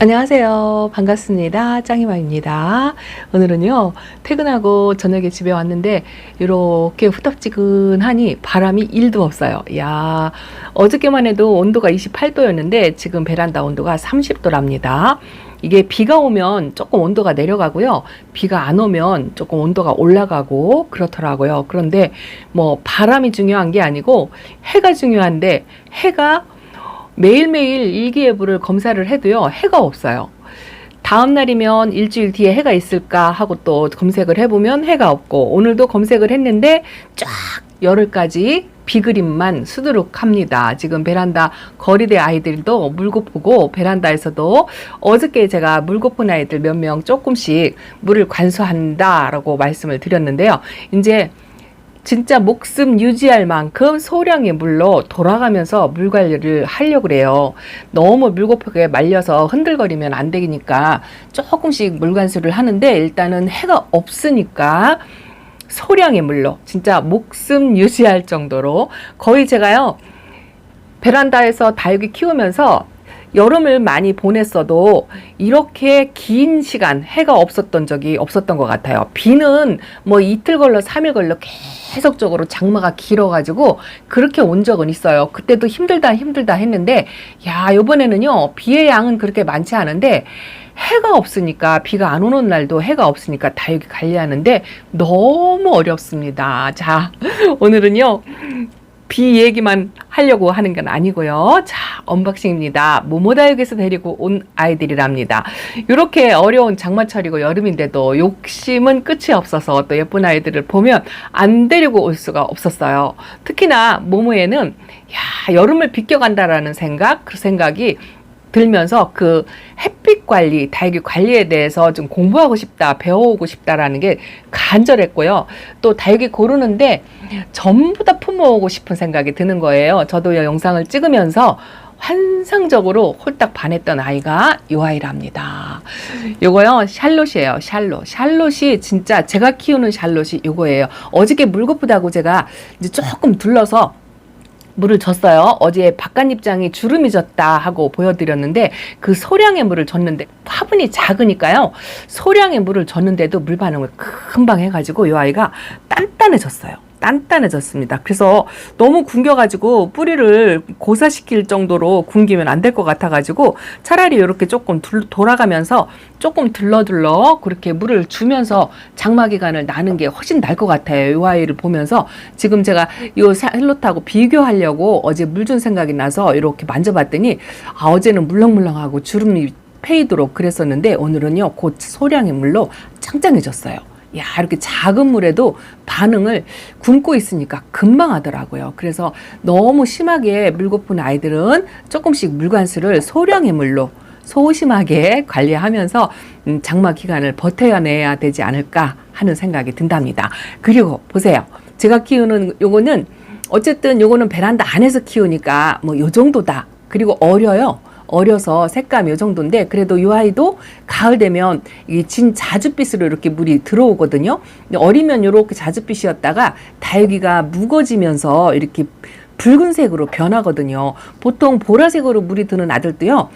안녕하세요. 반갑습니다. 짱이마입니다. 오늘은요, 퇴근하고 저녁에 집에 왔는데, 이렇게 후텁지근하니 바람이 1도 없어요. 야, 어저께만 해도 온도가 28도였는데, 지금 베란다 온도가 30도랍니다. 이게 비가 오면 조금 온도가 내려가고요. 비가 안 오면 조금 온도가 올라가고 그렇더라고요. 그런데 뭐 바람이 중요한 게 아니고 해가 중요한데 해가 매일매일 일기예보를 검사를 해도요, 해가 없어요. 다음 날이면 일주일 뒤에 해가 있을까 하고 또 검색을 해보면 해가 없고, 오늘도 검색을 했는데 쫙 열흘까지 비그림만 수두룩합니다. 지금 베란다 거리대 아이들도 물고프고, 베란다에서도 어저께 제가 물고픈 아이들 몇 명 조금씩 물을 관수한다라고 말씀을 드렸는데요. 이제 진짜 목숨 유지할 만큼 소량의 물로 돌아가면서 물 관리를 하려고 그래요. 너무 물고프게 말려서 흔들거리면 안 되니까 조금씩 물 관수를 하는데, 일단은 해가 없으니까 소량의 물로 진짜 목숨 유지할 정도로, 거의 제가요 베란다에서 다육이 키우면서 여름을 많이 보냈어도 이렇게 긴 시간 해가 없었던 적이 없었던 것 같아요. 비는 뭐 이틀 걸러 3일 걸러 계속적으로 장마가 길어가지고 그렇게 온 적은 있어요. 그때도 힘들다 했는데, 야, 요번에는요 비의 양은 그렇게 많지 않은데 해가 없으니까, 비가 안 오는 날도 해가 없으니까 다육이 관리하는데 너무 어렵습니다. 자, 오늘은요 비 얘기만 하려고 하는 건 아니고요. 자, 언박싱입니다. 모모다육에서 데리고 온 아이들이랍니다. 이렇게 어려운 장마철이고 여름인데도 욕심은 끝이 없어서 또 예쁜 아이들을 보면 안 데리고 올 수가 없었어요. 특히나 모모에는 야, 여름을 비껴간다라는 생각, 그 생각이 들면서 그 햇빛 관리, 다육이 관리에 대해서 좀 공부하고 싶다, 배워오고 싶다라는 게 간절했고요. 또 다육이 고르는데 전부 다 품어오고 싶은 생각이 드는 거예요. 저도 이 영상을 찍으면서 환상적으로 홀딱 반했던 아이가 이 아이랍니다. 요거요 샬롯이에요. 샬롯이 진짜 제가 키우는 샬롯이 요거예요. 어저께 물 고프다고 제가 이제 조금 둘러서 물을 줬어요. 어제 바깥잎장이 주름이 졌다 하고 보여드렸는데, 그 소량의 물을 줬는데 화분이 작으니까요, 소량의 물을 줬는데도 물 반응을 금방 해가지고 이 아이가 단단해졌습니다. 그래서 너무 굶겨가지고 뿌리를 고사시킬 정도로 굶기면 안 될 것 같아가지고 차라리 이렇게 조금 돌아가면서 조금 들러들러 그렇게 물을 주면서 장마 기간을 나는 게 훨씬 나을 것 같아요. 이 아이를 보면서 지금 제가 이 샬롯하고 비교하려고 어제 물 준 생각이 나서 이렇게 만져봤더니, 아, 어제는 물렁물렁하고 주름이 페이도록 그랬었는데 오늘은요 곧 소량의 물로 짱짱해졌어요. 야, 이렇게 작은 물에도 반응을 굶고 있으니까 금방 하더라고요. 그래서 너무 심하게 물 고픈 아이들은 조금씩 물관수를 소량의 물로 소심하게 관리하면서 장마 기간을 버텨내야 되지 않을까 하는 생각이 든답니다. 그리고 보세요. 제가 키우는 요거는 어쨌든 요거는 베란다 안에서 키우니까 뭐 요 정도다. 그리고 어려서 색감 요 정도인데, 그래도 이 아이도 가을 되면 이게 진 자줏빛으로 이렇게 물이 들어오거든요. 근데 어리면 이렇게 자줏빛이었다가 다육이가 묵어지면서 이렇게 붉은색으로 변하거든요. 보통 보라색으로 물이 드는 아들도요,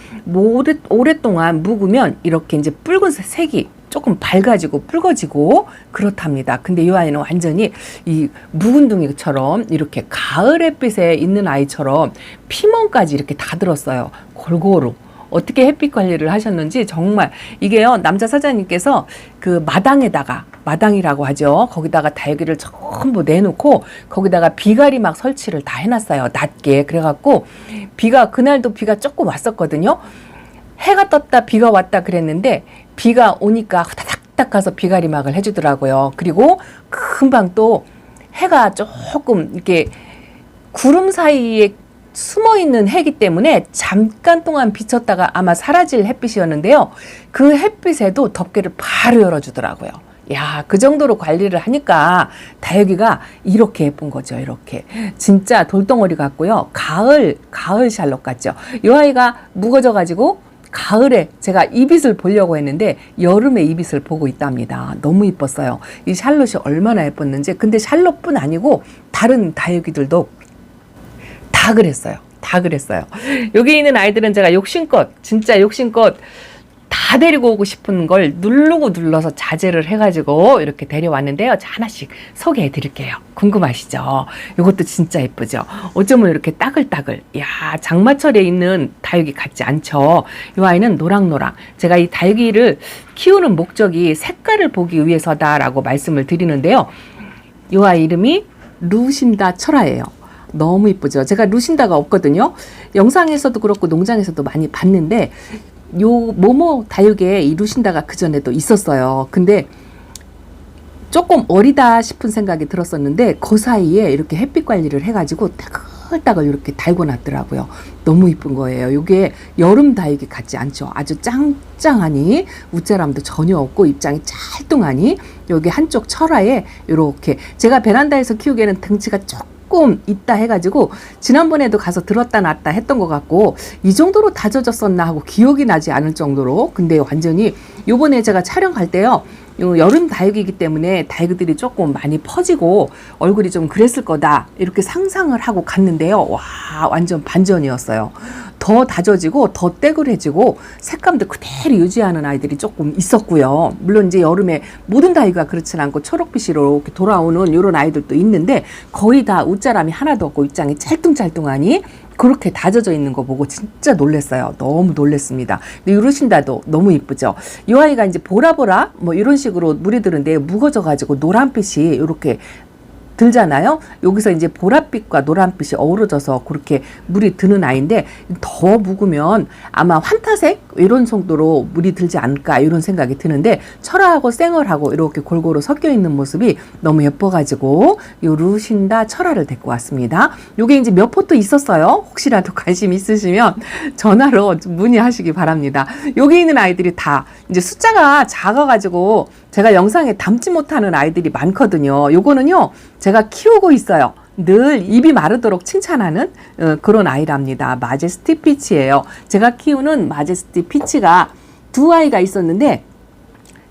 오랫동안 묵으면 이렇게 이제 붉은색 색이 조금 밝아지고 붉어지고 그렇답니다. 근데 이 아이는 완전히 이 묵은둥이처럼 이렇게 가을 햇빛에 있는 아이처럼 피멍까지 이렇게 다 들었어요. 골고루. 어떻게 햇빛 관리를 하셨는지 정말, 이게요 남자 사장님께서 그 마당이라고 하죠. 거기다가 다육이를 전부 내놓고 거기다가 비가리막 설치를 다 해놨어요. 낮게. 그래갖고 그날도 비가 조금 왔었거든요. 해가 떴다 비가 왔다 그랬는데, 비가 오니까 후다닥 가서 비가리막을 해주더라고요. 그리고 금방 또 해가 조금 이렇게 구름 사이에 숨어있는 해기 때문에 잠깐 동안 비쳤다가 아마 사라질 햇빛이었는데요. 그 햇빛에도 덮개를 바로 열어주더라고요. 야, 그 정도로 관리를 하니까 다육이가 이렇게 예쁜 거죠. 이렇게 진짜 돌덩어리 같고요. 가을 샬롯 같죠. 이 아이가 묵어져가지고 가을에 제가 이빛을 보려고 했는데 여름에 이빛을 보고 있답니다. 너무 이뻤어요. 이 샬롯이 얼마나 예뻤는지. 근데 샬롯뿐 아니고 다른 다육이들도 다 그랬어요. 여기 있는 아이들은 제가 욕심껏, 진짜 욕심껏 다 데리고 오고 싶은 걸 누르고 눌러서 자제를 해가지고 이렇게 데려왔는데요. 자, 하나씩 소개해 드릴게요. 궁금하시죠? 이것도 진짜 예쁘죠? 어쩌면 이렇게 따글따글. 야, 장마철에 있는 다육이 같지 않죠? 이 아이는 노랑노랑. 제가 이 다육이를 키우는 목적이 색깔을 보기 위해서다라고 말씀을 드리는데요. 이 아이 이름이 루신다 철화예요. 너무 이쁘죠? 제가 루신다가 없거든요. 영상에서도 그렇고 농장에서도 많이 봤는데 요 모모 다육에 이 루신다가 그전에도 있었어요. 근데 조금 어리다 싶은 생각이 들었었는데 그 사이에 이렇게 햇빛 관리를 해가지고 따글따글 이렇게 달고 놨더라고요. 너무 이쁜 거예요. 이게 여름 다육이 같지 않죠. 아주 짱짱하니 웃자람도 전혀 없고 입장이 찰뚱하니 여기 한쪽 철화에 이렇게 제가 베란다에서 키우기에는 등치가 조금 있다 해가지고 지난번에도 가서 들었다 놨다 했던 것 같고 이 정도로 다져졌었나 하고 기억이 나지 않을 정도로 근데 완전히 요번에 제가 촬영할 때요 여름 다육이기 때문에 다육이들이 조금 많이 퍼지고 얼굴이 좀 그랬을 거다 이렇게 상상을 하고 갔는데요. 와 완전 반전이었어요. 더 다져지고 더 떼그레지고 색감도 그대로 유지하는 아이들이 조금 있었고요. 물론 이제 여름에 모든 다육이가 그렇지는 않고 초록빛으로 이렇게 돌아오는 이런 아이들도 있는데 거의 다 웃자람이 하나도 없고 입장이 짤뚱짤뚱하니 그렇게 다져져 있는 거 보고 진짜 놀랐어요. 너무 놀랐습니다. 근데 유르신다도 너무 이쁘죠. 이 아이가 이제 보라보라 뭐 이런 식으로 물이 드는데 묵어져 가지고 노란빛이 이렇게 들잖아요. 여기서 이제 보랏빛과 노란빛이 어우러져서 그렇게 물이 드는 아이인데 더 묵으면 아마 환타색 이런 정도로 물이 들지 않을까 이런 생각이 드는데 철화하고 생얼하고 이렇게 골고루 섞여 있는 모습이 너무 예뻐가지고 요 루신다 철화를 데리고 왔습니다. 요게 이제 몇 포트 있었어요. 혹시라도 관심 있으시면 전화로 문의하시기 바랍니다. 여기 있는 아이들이 다 이제 숫자가 작아가지고 제가 영상에 담지 못하는 아이들이 많거든요. 요거는요 제가 키우고 있어요. 늘 입이 마르도록 칭찬하는 그런 아이랍니다. 마제스티 피치예요. 제가 키우는 마제스티 피치가 두 아이가 있었는데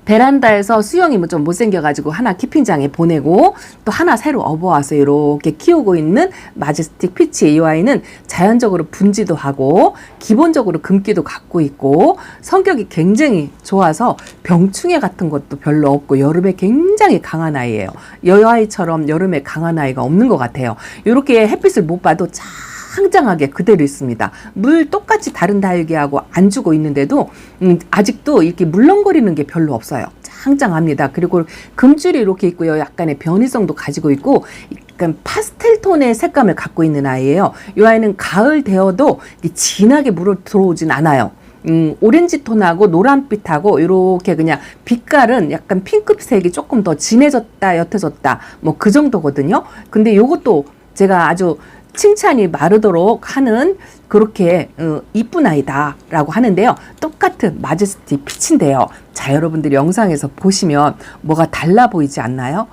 베란다에서 수영이 좀 못생겨가지고 하나 키핑장에 보내고 또 하나 새로 업어와서 이렇게 키우고 있는 마제스틱 피치. 이 아이는 자연적으로 분지도 하고 기본적으로 금기도 갖고 있고 성격이 굉장히 좋아서 병충해 같은 것도 별로 없고 여름에 굉장히 강한 아이예요. 이 아이처럼 여름에 강한 아이가 없는 것 같아요. 이렇게 햇빛을 못 봐도 짱짱하게 그대로 있습니다. 물 똑같이 다른 다육이하고 안 주고 있는데도 아직도 이렇게 물렁거리는 게 별로 없어요. 짱짱합니다. 그리고 금줄이 이렇게 있고요. 약간의 변이성도 가지고 있고 약간 파스텔 톤의 색감을 갖고 있는 아이예요. 이 아이는 가을 되어도 진하게 물을 들어오진 않아요. 오렌지 톤하고 노란빛하고 이렇게 그냥 빛깔은 약간 핑크색이 조금 더 진해졌다 옅어졌다 뭐 그 정도거든요. 근데 요것도 제가 아주 칭찬이 마르도록 하는 그렇게 이쁜 아이다 라고 하는데요. 똑같은 마제스티 피치인데요. 자 여러분들이 영상에서 보시면 뭐가 달라 보이지 않나요?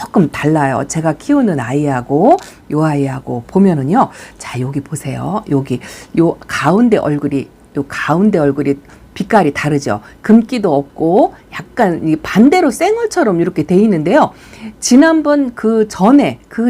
조금 달라요. 제가 키우는 아이하고 요 아이하고 보면은요. 자 여기 보세요. 여기 요 가운데 얼굴이 빛깔이 다르죠. 금기도 없고 약간 반대로 생얼처럼 이렇게 돼 있는데요. 지난번 그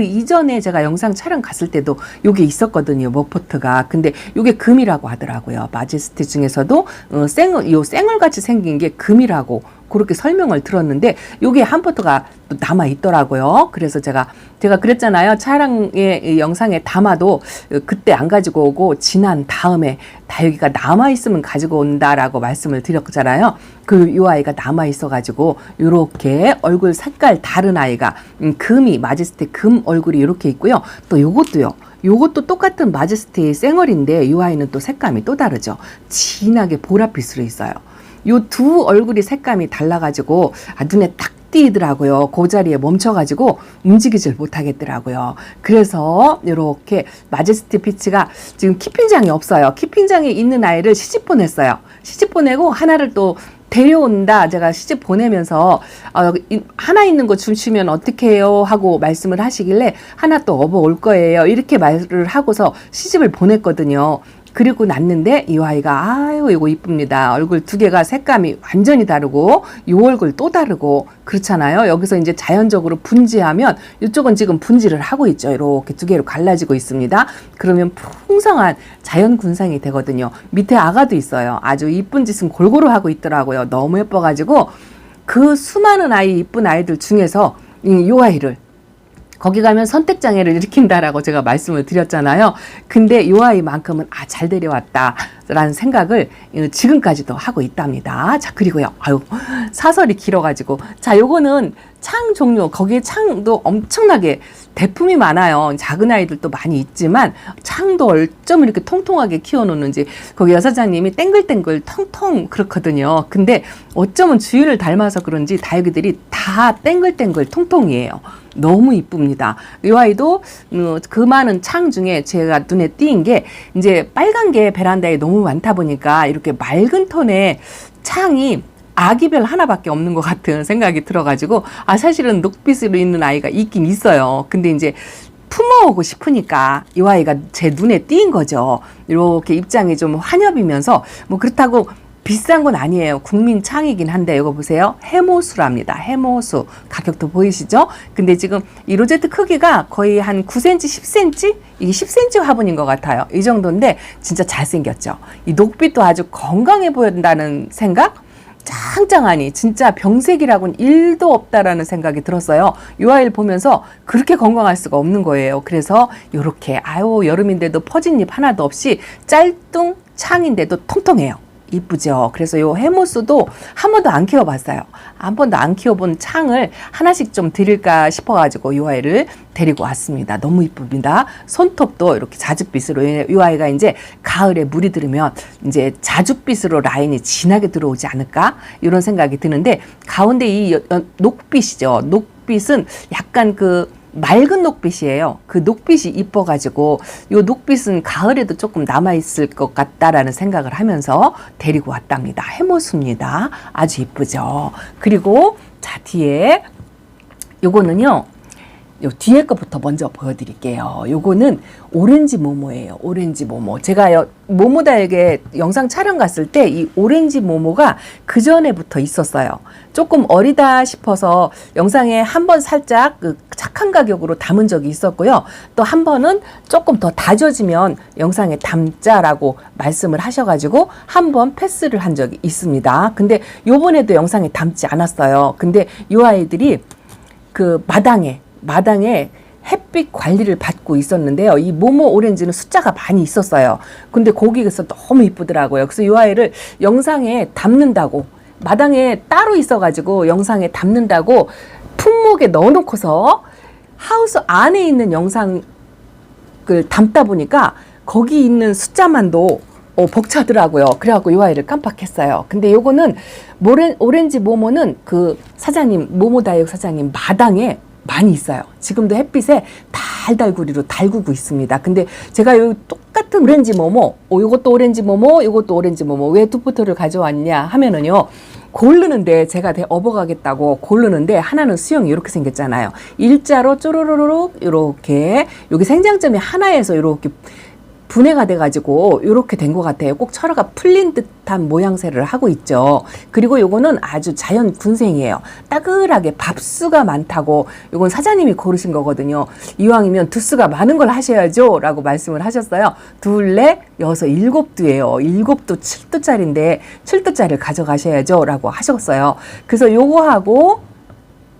이전에 제가 영상 촬영 갔을 때도 요게 있었거든요. 머포트가. 근데 요게 금이라고 하더라고요. 마제스티 중에서도 생얼 같이 생긴 게 금이라고 그렇게 설명을 들었는데 요게 한 포트가 또 남아 있더라고요. 그래서 제가 그랬잖아요. 촬영의 영상에 담아도 그때 안 가지고 오고 지난 다음에 다육이가 남아 있으면 가지고 온다라고 말씀을 드렸잖아요. 요 아이가 남아 있어 가지고 요렇게 얼굴 색깔 다른 아이가 금이 마제스티 금 얼굴이 이렇게 있고요. 또 요것도 똑같은 마제스티 생얼인데 이 아이는 또 색감이 또 다르죠. 진하게 보랏빛으로 있어요. 요 두 얼굴이 색감이 달라가지고 눈에 딱 띄더라고요. 그 자리에 멈춰가지고 움직이질 못하겠더라고요. 그래서 이렇게 마제스티 피치가 지금 키핑장이 없어요. 키핑장에 있는 아이를 시집 보냈어요. 시집 보내고 하나를 또 데려온다. 제가 시집 보내면서 하나 있는 거 주시면 어떻게 해요? 하고 말씀을 하시길래 하나 또 업어 올 거예요. 이렇게 말을 하고서 시집을 보냈거든요. 그리고 났는데 이 아이가 아유 이거 이쁩니다. 얼굴 두 개가 색감이 완전히 다르고 요 얼굴 또 다르고 그렇잖아요. 여기서 이제 자연적으로 분지하면 이쪽은 지금 분지를 하고 있죠. 이렇게 두 개로 갈라지고 있습니다. 그러면 풍성한 자연 군상이 되거든요. 밑에 아가도 있어요. 아주 이쁜 짓은 골고루 하고 있더라고요. 너무 예뻐가지고 그 수많은 아이 이쁜 아이들 중에서 이 아이를 거기 가면 선택장애를 일으킨다라고 제가 말씀을 드렸잖아요. 근데 요 아이만큼은 잘 데려왔다라는 생각을 지금까지도 하고 있답니다. 자, 그리고요. 아유, 사설이 길어가지고. 자, 요거는 창 종류, 거기에 창도 엄청나게 대품이 많아요. 작은 아이들도 많이 있지만 창도 어쩜 이렇게 통통하게 키워놓는지 거기 여사장님이 땡글땡글 통통 그렇거든요. 근데 어쩌면 주인을 닮아서 그런지 다육이들이 다 땡글땡글 통통이에요. 너무 이쁩니다. 이 아이도 그 많은 창 중에 제가 눈에 띄인 게 이제 빨간 게 베란다에 너무 많다 보니까 이렇게 맑은 톤의 창이 아기별 하나밖에 없는 것 같은 생각이 들어가지고 사실은 녹빛으로 있는 아이가 있긴 있어요. 근데 이제 품어오고 싶으니까 이 아이가 제 눈에 띄인 거죠. 이렇게 입장이 좀 환엽이면서 뭐 그렇다고 비싼 건 아니에요. 국민 창이긴 한데 이거 보세요. 해모수랍니다. 해모수. 가격도 보이시죠? 근데 지금 이 로제트 크기가 거의 한 9cm, 10cm? 이게 10cm 화분인 것 같아요. 이 정도인데 진짜 잘생겼죠. 이 녹빛도 아주 건강해 보인다는 생각? 짱짱하니 진짜 병색이라고는 1도 없다라는 생각이 들었어요. 이 아이를 보면서 그렇게 건강할 수가 없는 거예요. 그래서 이렇게 여름인데도 퍼진 잎 하나도 없이 짤뚱 창인데도 통통해요. 이쁘죠. 그래서 요 해모수도 한 번도 안 키워봤어요. 한 번도 안 키워본 창을 하나씩 좀 드릴까 싶어가지고 요 아이를 데리고 왔습니다. 너무 이쁩니다. 손톱도 이렇게 자줏빛으로 이 아이가 이제 가을에 물이 들으면 이제 자줏빛으로 라인이 진하게 들어오지 않을까 이런 생각이 드는데 가운데 이 녹빛이죠. 녹빛은 약간 그 맑은 녹빛이에요. 그 녹빛이 이뻐가지고 요 녹빛은 가을에도 조금 남아있을 것 같다라는 생각을 하면서 데리고 왔답니다. 해모수입니다. 아주 이쁘죠. 그리고 자 뒤에 요거는요. 요 뒤에 거부터 먼저 보여드릴게요. 요거는 오렌지 모모예요. 오렌지 모모. 제가 모모다에게 영상 촬영 갔을 때 이 오렌지 모모가 그 전에부터 있었어요. 조금 어리다 싶어서 영상에 한 번 살짝 그 착한 가격으로 담은 적이 있었고요. 또 한 번은 조금 더 다져지면 영상에 담자라고 말씀을 하셔가지고 한 번 패스를 한 적이 있습니다. 근데 요번에도 영상에 담지 않았어요. 근데 요 아이들이 그 마당에 햇빛 관리를 받고 있었는데요. 이 모모 오렌지는 숫자가 많이 있었어요. 근데 거기에서 너무 이쁘더라고요. 그래서 이 아이를 영상에 담는다고 마당에 따로 있어가지고 영상에 담는다고 품목에 넣어놓고서 하우스 안에 있는 영상을 담다 보니까 거기 있는 숫자만도 벅차더라고요. 그래갖고 이 아이를 깜빡했어요. 근데 요거는 오렌지 모모는 그 사장님 모모다육 사장님 마당에 많이 있어요. 지금도 햇빛에 달달구리로 달구고 있습니다. 근데 제가 요 똑같은 오렌지 모모, 요것도 오렌지 모모, 요것도 오렌지 모모, 왜 두 포토를 가져왔냐 하면은요, 고르는데 제가 업어가겠다고 고르는데 하나는 수영이 이렇게 생겼잖아요. 일자로 쪼르르륵 이렇게 여기 생장점이 하나에서 이렇게 분해가 돼가지고 이렇게 된 것 같아요. 꼭 철화가 풀린 듯한 모양새를 하고 있죠. 그리고 요거는 아주 자연 군생이에요. 따글하게 밥수가 많다고 요건 사장님이 고르신 거거든요. 이왕이면 두수가 많은 걸 하셔야죠 라고 말씀을 하셨어요. 둘, 넷, 여섯, 일곱 두예요. 일곱 두 7두짜리인데 7두짜리를 가져가셔야죠 라고 하셨어요. 그래서 요거하고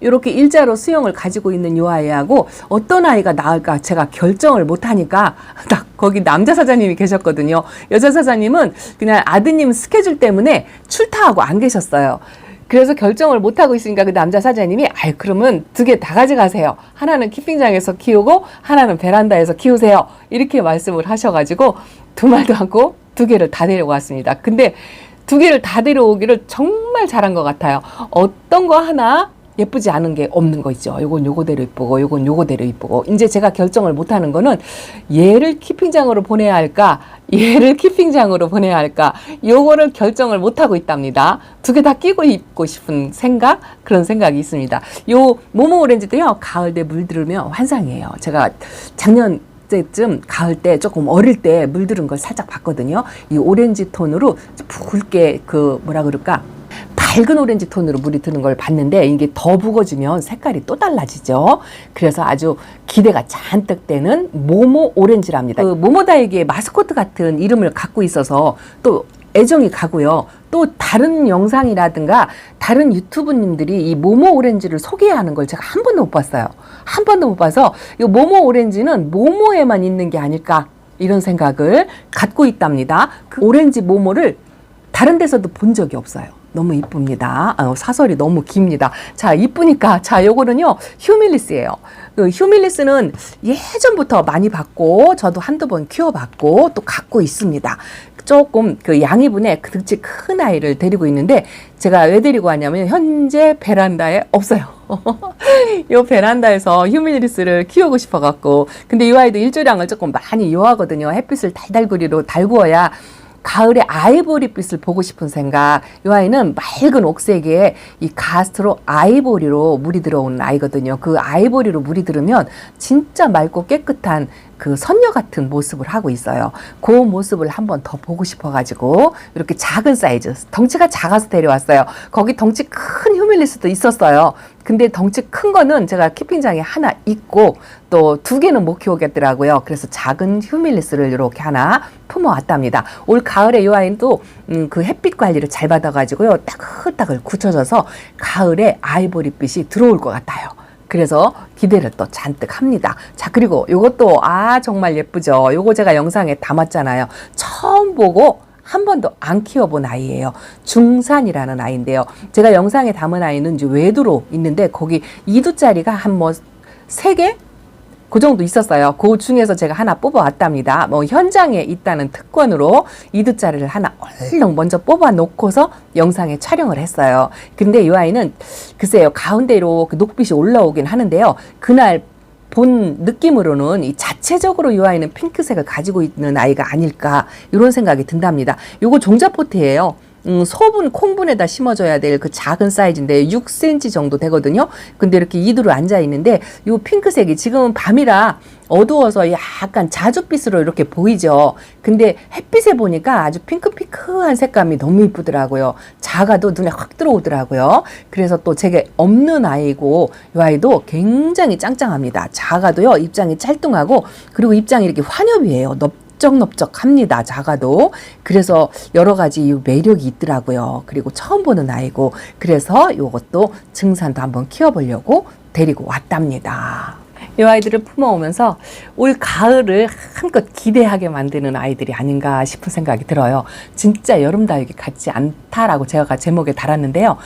이렇게 일자로 수영을 가지고 있는 이 아이하고 어떤 아이가 나을까 제가 결정을 못하니까 딱 거기 남자 사장님이 계셨거든요. 여자 사장님은 그냥 아드님 스케줄 때문에 출타하고 안 계셨어요. 그래서 결정을 못하고 있으니까 그 남자 사장님이 그러면 두 개 다 가져가세요. 하나는 키핑장에서 키우고 하나는 베란다에서 키우세요. 이렇게 말씀을 하셔가지고 두 말도 않고 두 개를 다 데려왔습니다. 근데 두 개를 다 데려오기를 정말 잘한 것 같아요. 어떤 거 하나 예쁘지 않은 게 없는 거 있죠. 요건 요거대로 이쁘고 요건 요거대로 이쁘고. 이제 제가 결정을 못하는 거는 얘를 키핑장으로 보내야 할까 얘를 키핑장으로 보내야 할까 요거를 결정을 못하고 있답니다. 두 개 다 끼고 입고 싶은 생각 그런 생각이 있습니다. 요 모모 오렌지도요 가을 때 물들으면 환상이에요. 제가 작년 어제쯤 가을 때 조금 어릴 때 물들은 걸 살짝 봤거든요. 이 오렌지 톤으로 붉게 그 뭐라 그럴까? 밝은 오렌지 톤으로 물이 드는 걸 봤는데 이게 더 붉어지면 색깔이 또 달라지죠. 그래서 아주 기대가 잔뜩 되는 모모 오렌지랍니다. 그 모모다육이의 마스코트 같은 이름을 갖고 있어서 또 애정이 가고요. 또 다른 영상이라든가 다른 유튜브님들이 이 모모 오렌지를 소개하는 걸 제가 한 번도 못 봤어요. 한 번도 못 봐서 이 모모 오렌지는 모모에만 있는 게 아닐까 이런 생각을 갖고 있답니다. 그 오렌지 모모를 다른 데서도 본 적이 없어요. 너무 이쁩니다. 사설이 너무 깁니다. 자, 이쁘니까. 자, 요거는요, 휴밀리스예요. 그 휴밀리스는 예전부터 많이 봤고, 저도 한두 번 키워봤고, 또 갖고 있습니다. 조금 그 양이분의 그 득지 큰 아이를 데리고 있는데, 제가 왜 데리고 왔냐면, 현재 베란다에 없어요. 요 베란다에서 휴밀리스를 키우고 싶어갖고, 근데 이 아이도 일조량을 조금 많이 요하거든요. 햇빛을 달달구리로 달구어야 가을에 아이보리빛을 보고 싶은 생각. 이 아이는 맑은 옥색에 이 가스트로 아이보리로 물이 들어오는 아이거든요. 그 아이보리로 물이 들으면 진짜 맑고 깨끗한 그 선녀 같은 모습을 하고 있어요. 그 모습을 한번 더 보고 싶어가지고 이렇게 작은 사이즈, 덩치가 작아서 데려왔어요. 거기 덩치 큰 휴밀리스도 있었어요. 근데 덩치 큰 거는 제가 키핑장에 하나 있고 또 2개는 못 키우겠더라고요. 그래서 작은 휴밀리스를 이렇게 하나 품어왔답니다. 올 가을에 이 아이는 또 그 햇빛 관리를 잘 받아가지고요. 따글따글 굳혀져서 가을에 아이보리빛이 들어올 것 같아요. 그래서 기대를 또 잔뜩 합니다. 자, 그리고 요것도 정말 예쁘죠. 요거 제가 영상에 담았잖아요. 처음 보고 한 번도 안 키워본 아이예요. 중산이라는 아이인데요. 제가 영상에 담은 아이는 이제 외두로 있는데 거기 2두짜리가 한 3개? 그 정도 있었어요. 그 중에서 제가 하나 뽑아왔답니다. 현장에 있다는 특권으로 2두짜리를 하나 얼른 먼저 뽑아 놓고서 영상에 촬영을 했어요. 근데 이 아이는 글쎄요, 가운데로 그 녹빛이 올라오긴 하는데요. 그날 본 느낌으로는 이 자체적으로 이 아이는 핑크색을 가지고 있는 아이가 아닐까 이런 생각이 든답니다. 요거 종자포트예요. 소분, 콩분에다 심어줘야 될 그 작은 사이즈인데 6cm 정도 되거든요. 근데 이렇게 2두로 앉아 있는데 요 핑크색이 지금은 밤이라 어두워서 약간 자줏빛으로 이렇게 보이죠. 근데 햇빛에 보니까 아주 핑크핑크한 색감이 너무 이쁘더라고요. 작아도 눈에 확 들어오더라고요. 그래서 또 제게 없는 아이고 이 아이도 굉장히 짱짱합니다. 작아도요 입장이 짤뚱하고 그리고 입장이 이렇게 환엽이에요. 넓적넓적합니다. 작아도. 그래서 여러 가지 매력이 있더라고요. 그리고 처음 보는 아이고 그래서 이것도 증산도 한번 키워보려고 데리고 왔답니다. 이 아이들을 품어오면서 올 가을을 한껏 기대하게 만드는 아이들이 아닌가 싶은 생각이 들어요. 진짜 여름 다육이 같지 않다라고 제가 제목에 달았는데요.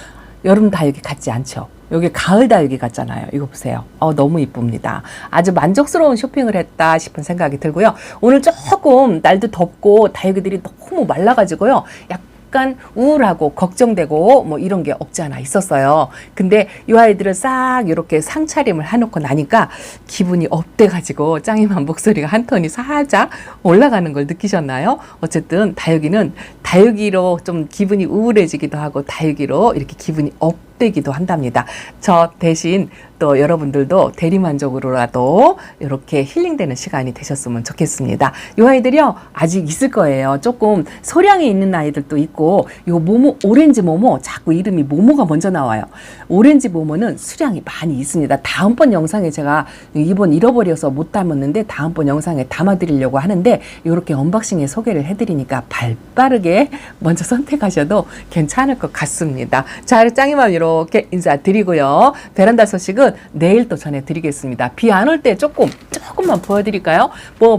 여름 다육이 같지 않죠. 여기 가을 다육이 같잖아요. 이거 보세요. 너무 이쁩니다. 아주 만족스러운 쇼핑을 했다 싶은 생각이 들고요. 오늘 조금 날도 덥고 다육이들이 너무 말라가지고요. 약간 우울하고 걱정되고 이런 게 없지 않아 있었어요. 근데 이 아이들을 싹 이렇게 상차림을 해놓고 나니까 기분이 업돼가지고 짱이만 목소리가 한 톤이 살짝 올라가는 걸 느끼셨나요? 어쨌든 다육이는 다육이로 좀 기분이 우울해지기도 하고 다육이로 이렇게 기분이 업되기도 한답니다. 저 대신 또 여러분들도 대리만족으로라도 이렇게 힐링되는 시간이 되셨으면 좋겠습니다. 이 아이들이요 아직 있을 거예요. 조금 소량이 있는 아이들도 있고 요 모모 오렌지 모모 자꾸 이름이 모모가 먼저 나와요. 오렌지 모모는 수량이 많이 있습니다. 다음번 영상에 제가 이번 잃어버려서 못 담았는데 다음번 영상에 담아드리려고 하는데 이렇게 언박싱에 소개를 해드리니까 발빠르게 먼저 선택하셔도 괜찮을 것 같습니다. 자, 짱이만 이렇게 인사드리고요. 베란다 소식은 내일 또 전해드리겠습니다. 비 안 올 때 조금만 보여드릴까요?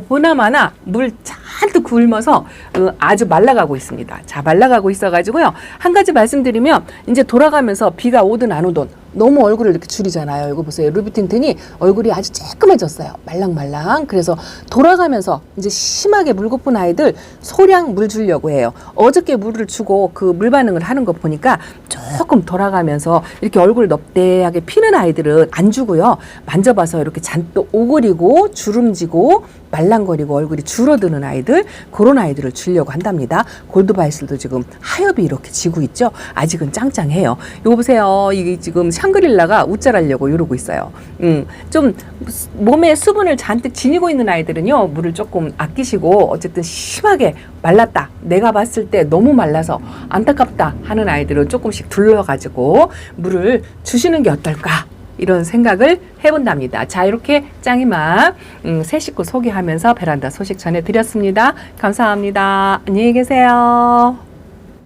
보나마나 물 잔뜩 굶어서 아주 말라가고 있습니다. 자, 말라가고 있어가지고요. 한 가지 말씀드리면 이제 돌아가면서 비가 오든 안 오든 너무 얼굴을 이렇게 줄이잖아요. 이거 보세요. 루비틴튼이 얼굴이 아주 쬐끔해졌어요. 말랑말랑. 그래서 돌아가면서 이제 심하게 물 고픈 아이들 소량 물 주려고 해요. 어저께 물을 주고 그 물 반응을 하는 거 보니까 조금 돌아가면서 이렇게 얼굴 넙대하게 피는 아이들은 안 주고요. 만져봐서 이렇게 잔뜩 오그리고 주름지고 말랑거리고 얼굴이 줄어드는 아이들, 그런 아이들을 주려고 한답니다. 골드바이슬도 지금 하엽이 이렇게 지고 있죠. 아직은 짱짱해요. 이거 보세요. 이게 지금 샹그릴라가 우짜라려고 이러고 있어요. 좀 몸에 수분을 잔뜩 지니고 있는 아이들은요, 물을 조금 아끼시고, 어쨌든 심하게 말랐다, 내가 봤을 때 너무 말라서 안타깝다 하는 아이들은 조금씩 둘러가지고 물을 주시는 게 어떨까, 이런 생각을 해본답니다. 자, 이렇게 짱이맘 새 식구 소개하면서 베란다 소식 전해드렸습니다. 감사합니다. 안녕히 계세요.